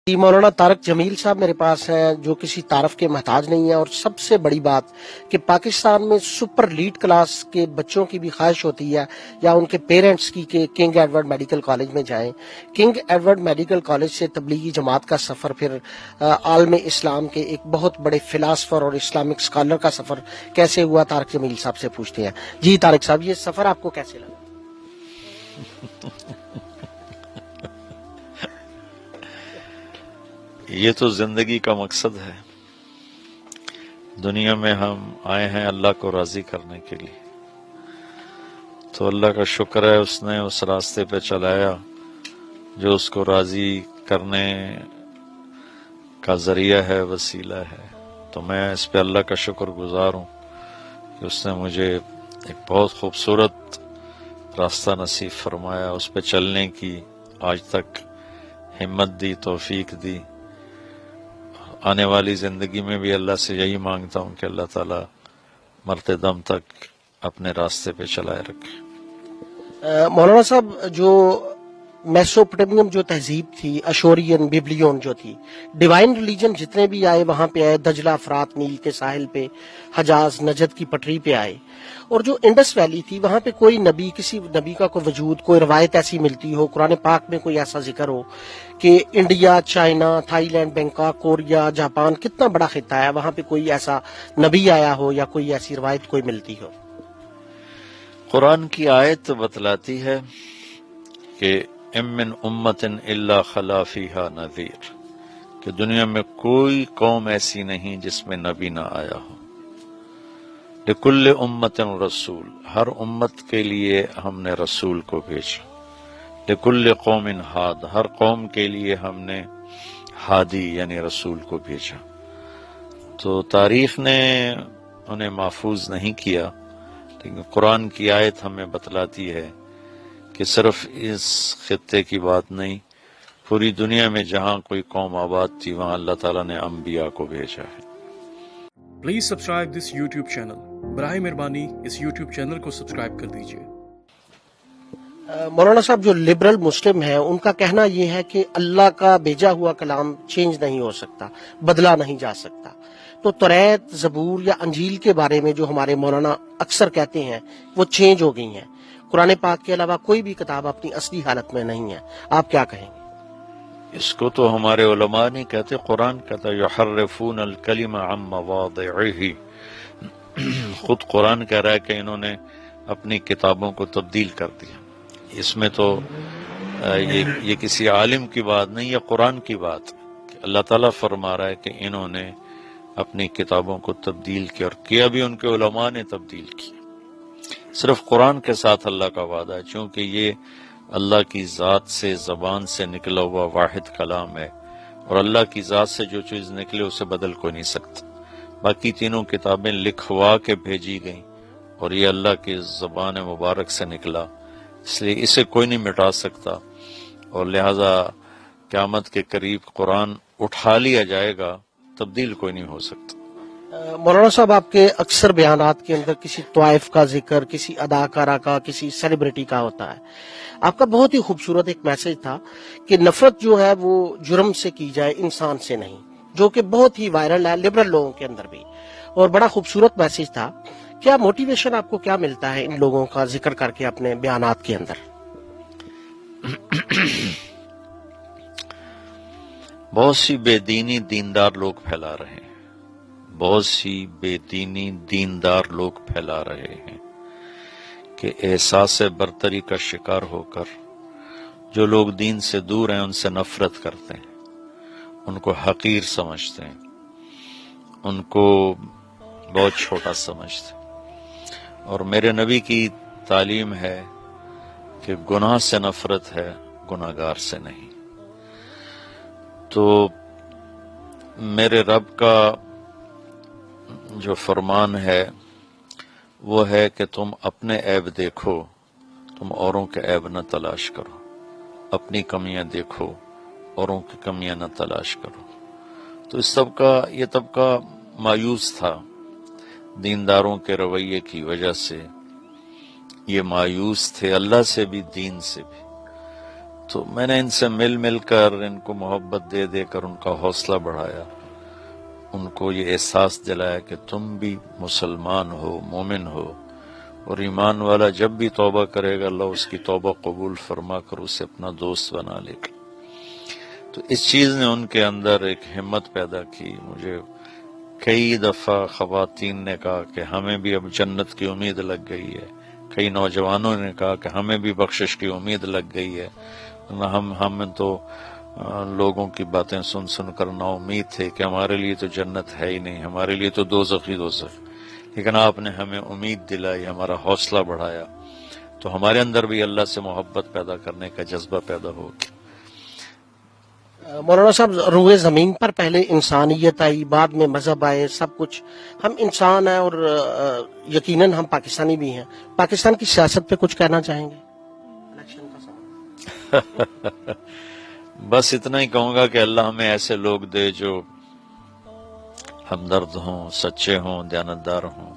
جی مولانا طارق جمیل صاحب میرے پاس ہیں جو کسی تعارف کے محتاج نہیں ہے، اور سب سے بڑی بات کہ پاکستان میں سپر لیڈ کلاس کے بچوں کی بھی خواہش ہوتی ہے یا ان کے پیرنٹس کی کہ کنگ ایڈورڈ میڈیکل کالج میں جائیں۔ کنگ ایڈورڈ میڈیکل کالج سے تبلیغی جماعت کا سفر، پھر عالم اسلام کے ایک بہت بڑے فلاسفر اور اسلامک اسکالر کا سفر کیسے ہوا، طارق جمیل صاحب سے پوچھتے ہیں۔ جی طارق صاحب، یہ سفر آپ کو کیسے لگا؟ یہ تو زندگی کا مقصد ہے۔ دنیا میں ہم آئے ہیں اللہ کو راضی کرنے کے لیے، تو اللہ کا شکر ہے اس نے اس راستے پہ چلایا جو اس کو راضی کرنے کا ذریعہ ہے، وسیلہ ہے۔ تو میں اس پہ اللہ کا شکر گزار ہوں کہ اس نے مجھے ایک بہت خوبصورت راستہ نصیب فرمایا، اس پہ چلنے کی آج تک ہمت دی، توفیق دی۔ آنے والی زندگی میں بھی اللہ سے یہی مانگتا ہوں کہ اللہ تعالیٰ مرتے دم تک اپنے راستے پہ چلائے رکھے۔ مولانا صاحب، جو میسوپوٹیمیم جو تہذیب تھی، اشورین بیبلیون جو تھی، ڈیوائن ریلیجن جتنے بھی آئے وہاں پہ آئے، دجلہ فرات نیل کے ساحل پہ، حجاز نجد کی پٹری پہ آئے، اور جو انڈس ویلی تھی وہاں پہ کوئی نبی، کسی نبی کا کوئی وجود، کوئی روایت ایسی ملتی ہو، قرآن پاک میں کوئی ایسا ذکر ہو کہ India, China, Thailand, Bangkok, Korea, Japan, کتنا بڑا خطہ ہے، وہاں پہ کوئی ایسا نبی آیا ہو یا کوئی ایسی روایت کوئی ملتی ہو؟ قرآن کی آیت بتلاتی ہے کہ ام من امت الا خلا فیہا نذیر، کہ دنیا میں کوئی قوم ایسی نہیں جس میں نبی نہ آیا ہو۔ لکل امت رسول، ہر امت کے لیے ہم نے رسول کو بھیجا۔ لکل قوم ہاد، ہر قوم کے لیے ہم نے ہادی یعنی رسول کو بھیجا۔ تو تاریخ نے انہیں محفوظ نہیں کیا، لیکن قرآن کی آیت ہمیں بتلاتی ہے کہ صرف اس خطے کی بات نہیں، پوری دنیا میں جہاں کوئی قوم آباد تھی وہاں اللہ تعالیٰ نے انبیاء کو بھیجا ہے۔ Please subscribe this YouTube channel, براہ مہربانی اس یوٹیوب چینل کو سبسکرائب کر دیجیے۔ مولانا صاحب، جو لبرل مسلم ہیں ان کا کہنا یہ ہے کہ اللہ کا بھیجا ہوا کلام چینج نہیں ہو سکتا، بدلا نہیں جا سکتا، تو توریت، زبور یا انجیل کے بارے میں جو ہمارے مولانا اکثر کہتے ہیں وہ چینج ہو گئی ہیں، قرآن پاک کے علاوہ کوئی بھی کتاب اپنی اصلی حالت میں نہیں ہے، آپ کیا کہیں گے؟ اس کو تو ہمارے علماء نہیں کہتے، قرآن کہتا ہے یحرفون الکلم عن مواضعہ۔ خود قرآن کہہ رہا ہے کہ انہوں نے اپنی کتابوں کو تبدیل کر دیا۔ اس میں تو یہ کسی عالم کی بات نہیں، یہ قرآن کی بات کہ اللہ تعالیٰ فرما رہا ہے کہ انہوں نے اپنی کتابوں کو تبدیل کیا، اور کیا بھی ان کے علماء نے تبدیل کیا۔ صرف قرآن کے ساتھ اللہ کا وعدہ ہے، چونکہ یہ اللہ کی ذات سے، زبان سے نکلا ہوا واحد کلام ہے، اور اللہ کی ذات سے جو چیز نکلے اسے بدل کوئی نہیں سکتا۔ باقی تینوں کتابیں لکھوا کے بھیجی گئیں، اور یہ اللہ کی زبان مبارک سے نکلا، اس لیے اسے کوئی نہیں مٹا سکتا، اور لہذا قیامت کے قریب قرآن اٹھا لیا جائے گا، تبدیل کوئی نہیں ہو سکتا۔ مولانا صاحب، آپ کے اکثر بیانات کے اندر کسی طائف کا ذکر، کسی اداکارہ کا، کسی سیلیبریٹی کا ہوتا ہے۔ آپ کا بہت ہی خوبصورت ایک میسج تھا کہ نفرت جو ہے وہ جرم سے کی جائے، انسان سے نہیں، جو کہ بہت ہی وائرل ہے لبرل لوگوں کے اندر بھی، اور بڑا خوبصورت میسج تھا۔ کیا موٹیویشن آپ کو کیا ملتا ہے ان لوگوں کا ذکر کر کے اپنے بیانات کے اندر؟ بہت سی بے دینی دیندار لوگ پھیلا رہے ہیں، بہت سی بے دینی دیندار لوگ پھیلا رہے ہیں کہ احساس برتری کا شکار ہو کر جو لوگ دین سے دور ہیں ان سے نفرت کرتے ہیں، ان کو حقیر سمجھتے ہیں، ان کو بہت چھوٹا سمجھتے ہیں۔ اور میرے نبی کی تعلیم ہے کہ گناہ سے نفرت ہے، گناہگار سے نہیں۔ تو میرے رب کا جو فرمان ہے وہ ہے کہ تم اپنے عیب دیکھو، تم اوروں کے عیب نہ تلاش کرو، اپنی کمیاں دیکھو، اوروں کی کمیاں نہ تلاش کرو۔ تو اس یہ طبقہ مایوس تھا دینداروں کے رویے کی وجہ سے، یہ مایوس تھے اللہ سے بھی، دین سے بھی۔ تو میں نے ان سے مل کر ان کو محبت دے دے کر ان کا حوصلہ بڑھایا، ان کو یہ احساس دلایا کہ تم بھی مسلمان ہو، مومن ہو، اور ایمان والا جب بھی توبہ کرے گا اللہ اس کی توبہ قبول فرما کر اسے اپنا دوست بنا لے گا۔ تو اس چیز نے ان کے اندر ایک ہمت پیدا کی۔ مجھے کئی دفعہ خواتین نے کہا کہ ہمیں بھی اب جنت کی امید لگ گئی ہے، کئی نوجوانوں نے کہا کہ ہمیں بھی بخشش کی امید لگ گئی ہے، ہم تو لوگوں کی باتیں سن کر نا امید تھے کہ ہمارے لیے تو جنت ہے ہی نہیں، ہمارے لیے تو دوزخ ہی دوزخ، لیکن آپ نے ہمیں امید دلائی، ہمارا حوصلہ بڑھایا، تو ہمارے اندر بھی اللہ سے محبت پیدا کرنے کا جذبہ پیدا ہو گیا۔ مولانا صاحب، روئے زمین پر پہلے انسانیت آئی، بعد میں مذہب آئے، سب کچھ، ہم انسان ہیں اور یقیناً ہم پاکستانی بھی ہیں۔ پاکستان کی سیاست پہ کچھ کہنا چاہیں گے؟ الیکشن کا سوال۔ بس اتنا ہی کہوں گا کہ اللہ ہمیں ایسے لوگ دے جو ہمدرد ہوں، سچے ہوں، دیانتدار ہوں۔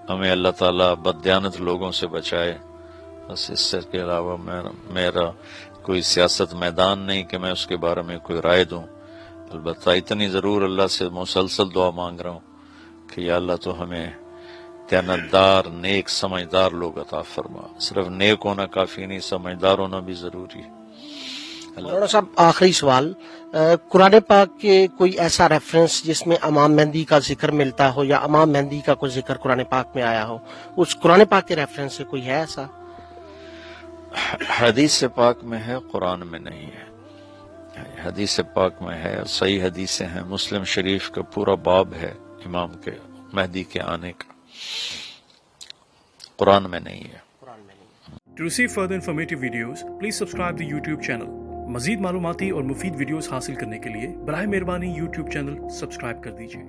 ہمیں اللہ تعالیٰ بددیانت لوگوں سے بچائے۔ بس اس سے کے علاوہ میرا کوئی سیاست میدان نہیں کہ میں اس کے بارے میں کوئی رائے دوں۔ البتہ اتنی ضرور اللہ سے مسلسل دعا مانگ رہا ہوں کہ یا اللہ تو ہمیں دیانتدار، نیک، سمجھدار لوگ عطا فرما۔ صرف نیک ہونا کافی نہیں، سمجھدار ہونا بھی ضروری ہے۔ مولانا صاحب، آخری سوال، قرآن پاک کے کوئی ایسا ریفرنس جس میں امام مہدی کا ذکر ملتا ہو یا امام مہدی کا کوئی ذکر قرآن پاک میں آیا ہو، اس قرآن پاک کے ریفرنس سے کوئی ہے ایسا؟ حدیث پاک میں ہے، قرآن میں نہیں ہے۔ حدیث پاک میں ہے، صحیح حدیثیں ہیں، مسلم شریف کا پورا باب ہے امام کے مہدی کے آنے کا، قرآن میں نہیں ہے۔ To receive further informative videos, please subscribe the YouTube channel. مزید معلوماتی اور مفید ویڈیوز حاصل کرنے کے لیے براہ مہربانی YouTube چینل سبسکرائب کر دیجیے۔